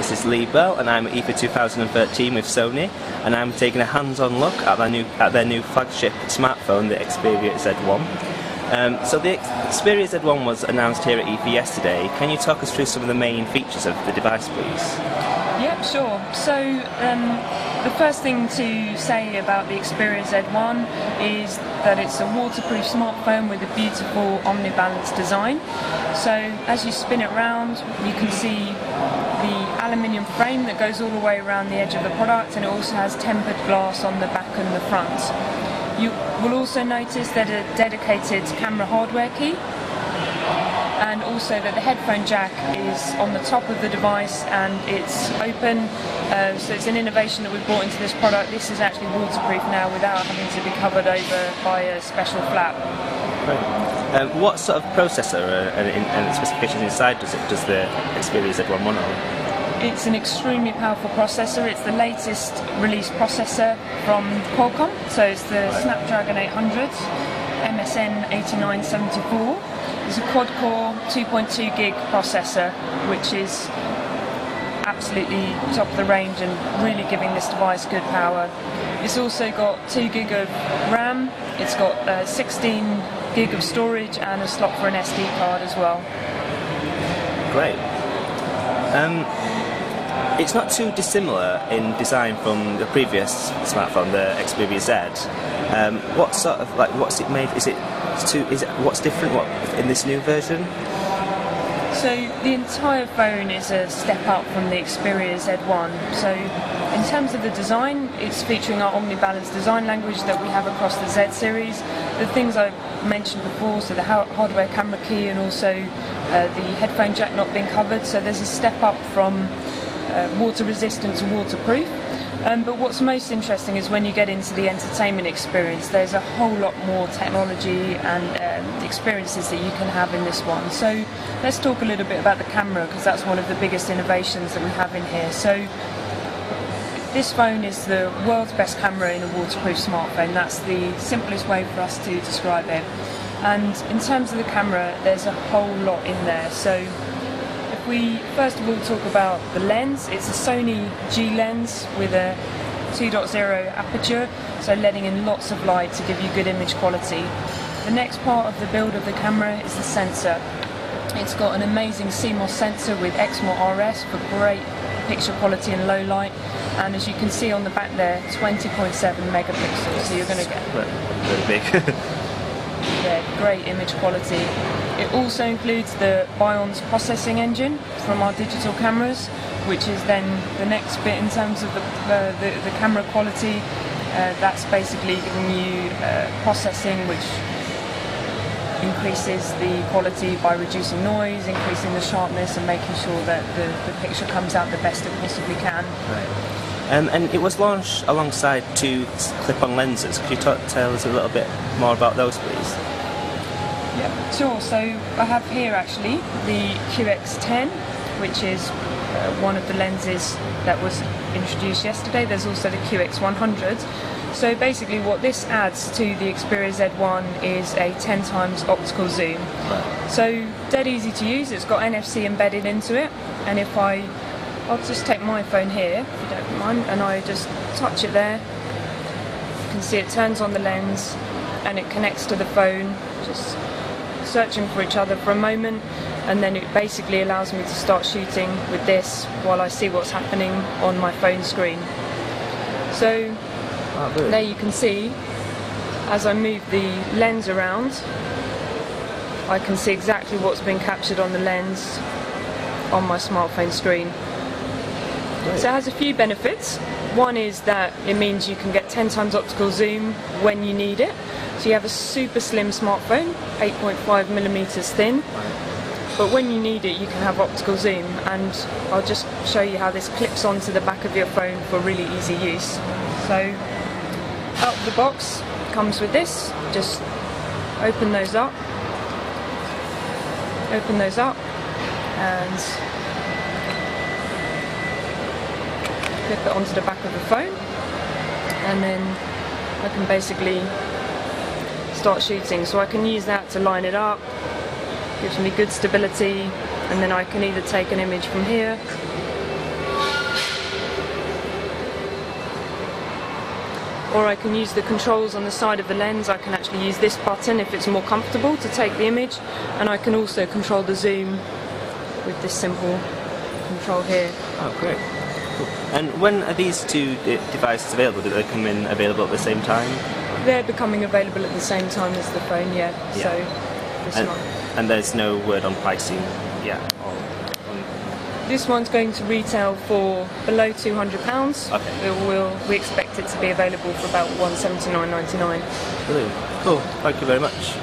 This is Lee Bell, and I'm at IFA 2013 with Sony, and I'm taking a hands-on look at their new flagship smartphone, the Xperia Z1. So the Xperia Z1 was announced here at IFA yesterday. Can you talk us through some of the main features of the device, please? Yep, sure. So the first thing to say about the Xperia Z1 is that it's a waterproof smartphone with a beautiful omni-balanced design. So as you spin it round, you can see the aluminium frame that goes all the way around the edge of the product, and it also has tempered glass on the back and the front. You will also notice that a dedicated camera hardware key, and also that the headphone jack is on the top of the device and it's open, so it's an innovation that we've brought into this product. This is actually waterproof now without having to be covered over by a special flap. Right. What sort of processor and specifications inside does the Xperia Z1 run on? It's an extremely powerful processor. It's the latest released processor from Qualcomm, so it's the Snapdragon 800 MSN 8974. It's a quad-core 2.2 gig processor, which is absolutely top of the range and really giving this device good power. It's also got 2 gig of RAM, it's got 16 gig of storage and a slot for an SD card as well. Great. It's not too dissimilar in design from the previous smartphone, the Xperia Z. What sort of what's it made? What's different? What in this new version? So the entire phone is a step up from the Xperia Z1. So in terms of the design, it's featuring our omni-balanced design language that we have across the Z series. The things I mentioned before, so the hardware camera key and also the headphone jack not being covered. So there's a step up from water resistant to waterproof. But what's most interesting is when you get into the entertainment experience, there's a whole lot more technology and experiences that you can have in this one. So let's talk a little bit about the camera, because that's one of the biggest innovations that we have in here. So this phone is the world's best camera in a waterproof smartphone. That's the simplest way for us to describe it. And in terms of the camera, there's a whole lot in there. So we first of all talk about the lens. It's a Sony G lens with a 2.0 aperture, so letting in lots of light to give you good image quality. The next part of the build of the camera is the sensor. It's got an amazing CMOS sensor with Exmor RS for great picture quality in low light, and as you can see on the back there, 20.7 megapixels, so you're going to get very big. Yeah, great image quality. It also includes the Bion's processing engine from our digital cameras, which is then the next bit in terms of the camera quality. That's basically giving you processing which increases the quality by reducing noise, increasing the sharpness and making sure that the picture comes out the best it possibly can. Right. And it was launched alongside 2 clip-on lenses. Could you tell us a little bit more about those, please? Yeah, sure. So I have here actually the QX10, which is one of the lenses that was introduced yesterday. There's also the QX100. So basically what this adds to the Xperia Z1 is a 10 times optical zoom. Right. So dead easy to use. It's got NFC embedded into it, and I'll just take my phone here, if you don't mind, and I just touch it there. You can see it turns on the lens and it connects to the phone, just searching for each other for a moment, and then it basically allows me to start shooting with this while I see what's happening on my phone screen. So there you can see, as I move the lens around, I can see exactly what's been captured on the lens on my smartphone screen. Right. So it has a few benefits. One is that it means you can get 10 times optical zoom when you need it. So you have a super slim smartphone, 8.5 millimeters thin, but when you need it you can have optical zoom, and I'll just show you how this clips onto the back of your phone for really easy use. So out of the box comes with this. Just open those up and clip it onto the back of the phone, and then I can basically start shooting. So I can use that to line it up, gives me good stability, and then I can either take an image from here, or I can use the controls on the side of the lens. I can actually use this button if it's more comfortable to take the image, and I can also control the zoom with this simple control here. Oh, great. Cool. And when are these two devices available? Do they come in available at the same time? They're becoming available at the same time as the phone, yeah. So this month. And there's no word on pricing yet? This one's going to retail for below £200. Okay. We expect it to be available for about £179.99. Brilliant. Cool. Thank you very much.